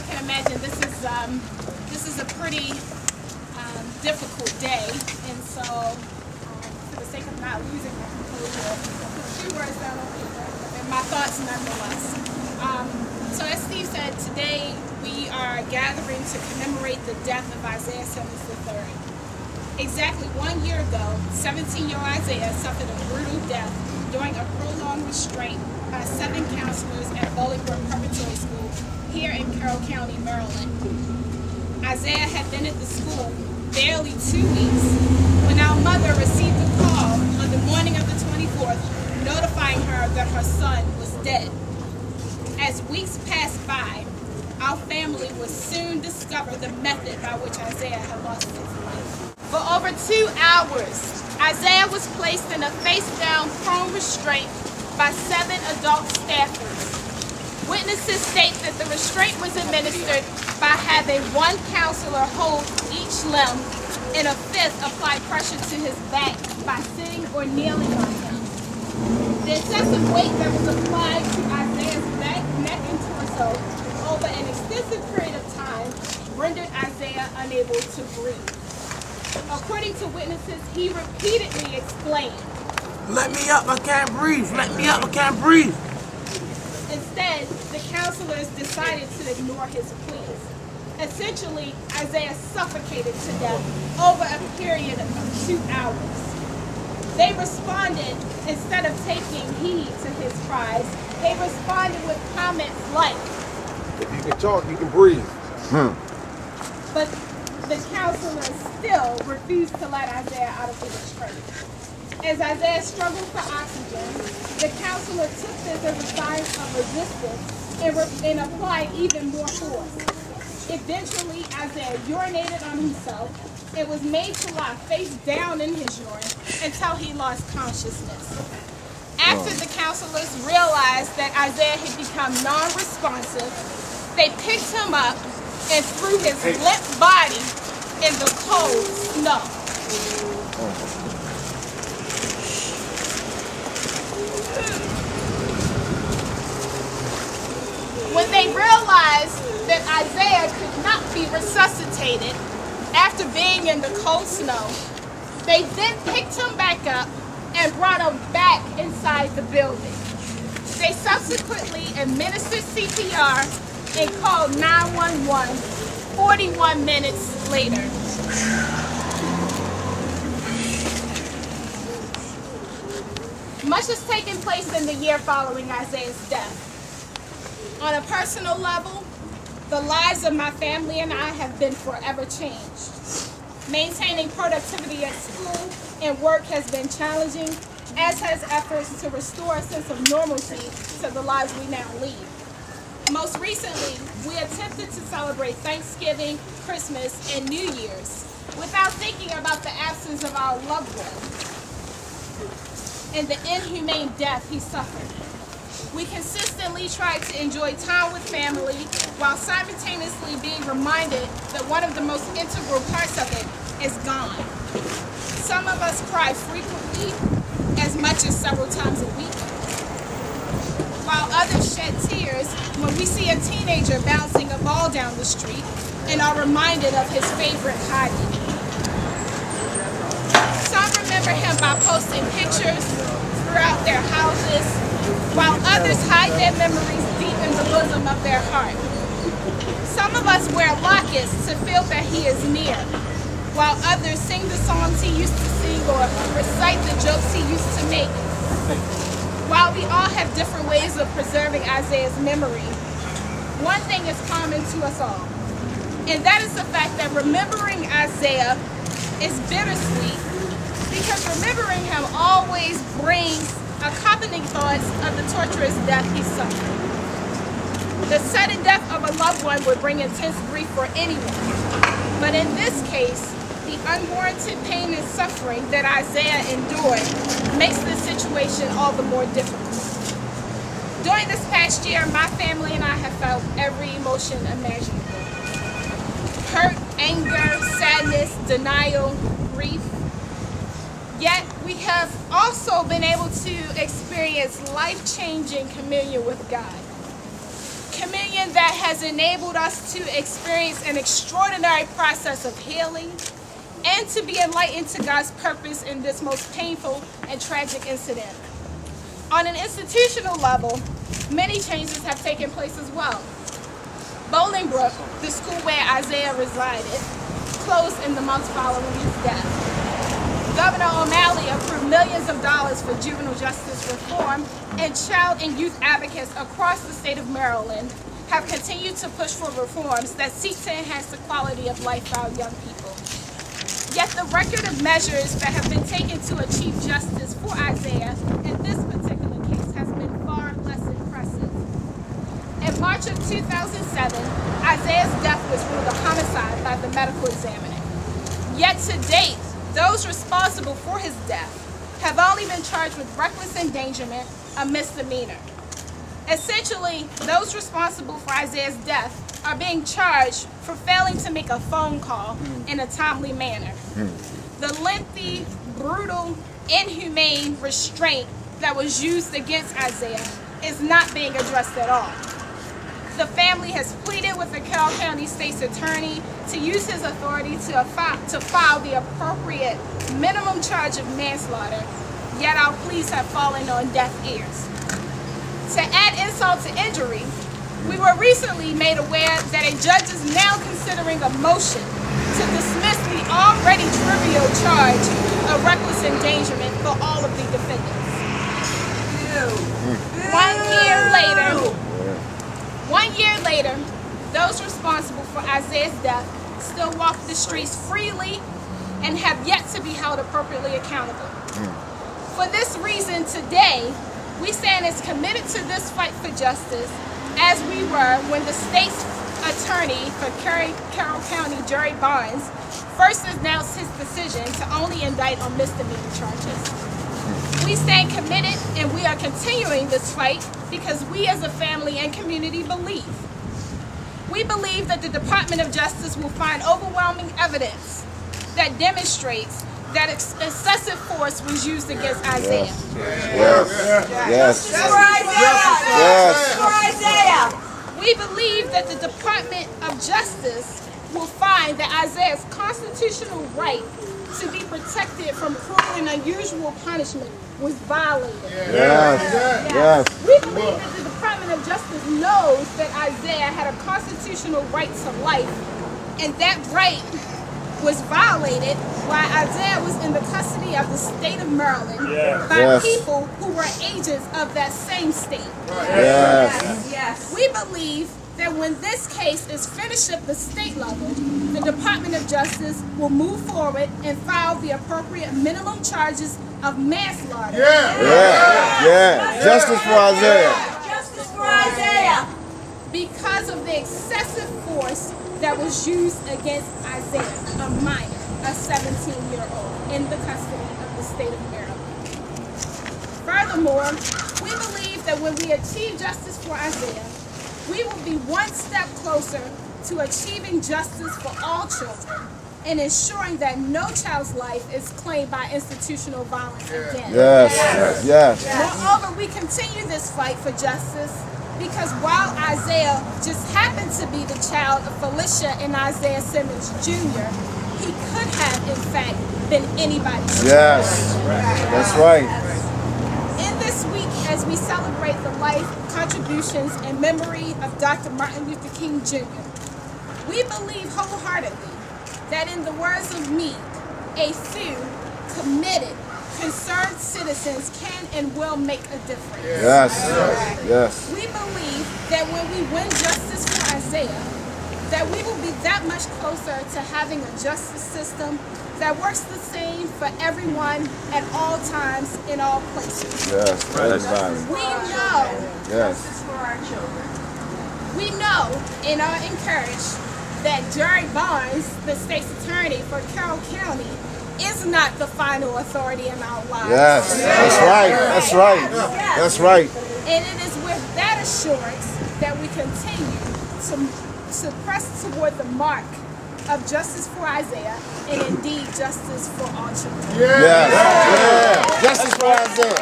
all can imagine, this is a pretty difficult day, and so for the sake of not losing my composure, I'll put a few words down on paper, and my thoughts nonetheless. So as Steve said, today we are gathering to commemorate the death of Isaiah Simmons III. Exactly 1 year ago, 17-year-old Isaiah suffered a brutal death during a prolonged restraint by 7 counselors at Bowling Brook Preparatory School here in Carroll County, Maryland. Isaiah had been at the school barely 2 weeks when our mother received a call on the morning of the 24th notifying her that her son was dead. As weeks passed by, our family would soon discover the method by which Isaiah had lost his life. For over 2 hours, Isaiah was placed in a face-down prone restraint by 7 adult staffers. Witnesses state that the restraint was administered by having 1 counselor hold each limb and a 5th apply pressure to his back by sitting or kneeling on him. The excessive weight that was applied to Isaiah's back, neck, and torso over an extensive period of time rendered Isaiah unable to breathe. According to witnesses, he repeatedly explained, "Let me up, I can't breathe. Let me up, I can't breathe." Instead, the counselors decided to ignore his pleas. Essentially, Isaiah suffocated to death over a period of 2 hours. They responded, instead of taking heed to his cries, they responded with comments like, "If you can talk, you can breathe." But the counselors still refused to let Isaiah out of the restraint. As Isaiah struggled for oxygen, the counselor took this as a sign of resistance and applied even more force. Eventually, Isaiah urinated on himself and was made to lie face down in his urine until he lost consciousness. After the counselors realized that Isaiah had become non-responsive, they picked him up and threw his limp body in the cold snow. When they realized that Isaiah could not be resuscitated after being in the cold snow, they then picked him back up and brought him back inside the building. They subsequently administered CPR and called 911 41 minutes later. Much has taken place in the year following Isaiah's death. On a personal level, the lives of my family and I have been forever changed. Maintaining productivity at school and work has been challenging, as has efforts to restore a sense of normalcy to the lives we now lead. Most recently, we attempted to celebrate Thanksgiving, Christmas, and New Year's without thinking about the absence of our loved one and the inhumane death he suffered. We consistently try to enjoy time with family while simultaneously being reminded that one of the most integral parts of it is gone. Some of us cry frequently, as much as several times a week, while others shed tears when we see a teenager bouncing a ball down the street and are reminded of his favorite hobby. Some remember him by posting pictures throughout their houses, while others hide their memories deep in the bosom of their heart. Some of us wear lockets to feel that he is near, while others sing the songs he used to sing or recite the jokes he used to make. While we all have different ways of preserving Isaiah's memory, one thing is common to us all, and that is the fact that remembering Isaiah is bittersweet, because remembering him always brings accompanying thoughts of the torturous death he suffered. The sudden death of a loved one would bring intense grief for anyone, but in this case, the unwarranted pain and suffering that Isaiah endured makes this situation all the more difficult. During this past year, my family and I have felt every emotion imaginable. Hurt, anger, sadness, denial, grief. Yet we have also been able to experience life-changing communion with God. Communion union that has enabled us to experience an extraordinary process of healing and to be enlightened to God's purpose in this most painful and tragic incident. On an institutional level, many changes have taken place as well. Bowling Brook, the school where Isaiah resided, closed in the months following his death. Governor O'Malley approved millions of dollars for juvenile justice reform, and child and youth advocates across the state of Maryland have continued to push for reforms that seek to enhance the quality of life for our young people. Yet the record of measures that have been taken to achieve justice for Isaiah in this particular case has been far less impressive. In March of 2007, Isaiah's death was ruled a homicide by the medical examiner. Yet to date, those responsible for his death have only been charged with reckless endangerment, a misdemeanor. Essentially, those responsible for Isaiah's death are being charged for failing to make a phone call in a timely manner. The lengthy, brutal, inhumane restraint that was used against Isaiah is not being addressed at all. The family has pleaded with the Carroll County State's Attorney to use his authority to file the appropriate minimum charge of manslaughter, yet our pleas have fallen on deaf ears. To add insult to injury, we were recently made aware that a judge is now considering a motion to dismiss the already trivial charge of reckless endangerment for all of the defendants. 1 year later, those responsible for Isaiah's death still walk the streets freely and have yet to be held appropriately accountable. For this reason, today, we stand as committed to this fight for justice as we were when the state's attorney for Carroll County, Jerry Barnes, first announced his decision to only indict on misdemeanor charges. We stand committed and we are continuing this fight because we as a family and community believe. We believe that the Department of Justice will find overwhelming evidence that demonstrates that excessive force was used against Isaiah. Yes. For Isaiah. We believe that the Department of Justice will find that Isaiah's constitutional right to be protected from cruel and unusual punishment was violated. We believe that the Department of Justice knows that Isaiah had a constitutional right to life, and that right was violated while Isaiah was in the custody of the state of Maryland by people who were agents of that same state. We believe that when this case is finished at the state level, the Department of Justice will move forward and file the appropriate minimum charges of manslaughter. Justice for Isaiah. Justice for Isaiah. Because of the excessive force that was used against Isaiah, a minor, a 17-year-old, in the custody of the state of Maryland. Furthermore, we believe that when we achieve justice for Isaiah, we will be one step closer to achieving justice for all children and ensuring that no child's life is claimed by institutional violence again. Moreover, we continue this fight for justice because while Isaiah just happened to be the child of Felicia and Isaiah Simmons Jr., he could have, in fact, been anybody's child. That's right. In this week, as we celebrate the life, contributions, and memory of Dr. Martin Luther King Jr., we believe wholeheartedly that in the words of Meade, a few committed, concerned citizens can and will make a difference. We believe that when we win justice for Isaiah, that we will be that much closer to having a justice system that works the same for everyone at all times in all places. We know Justice for our children. We know and are encouraged that Jerry Barnes, the state's attorney for Carroll County, is not the final authority in our lives. That's right. And it is with that assurance that we continue to press toward the mark of justice for Isaiah and indeed justice for all children. Justice for Isaiah.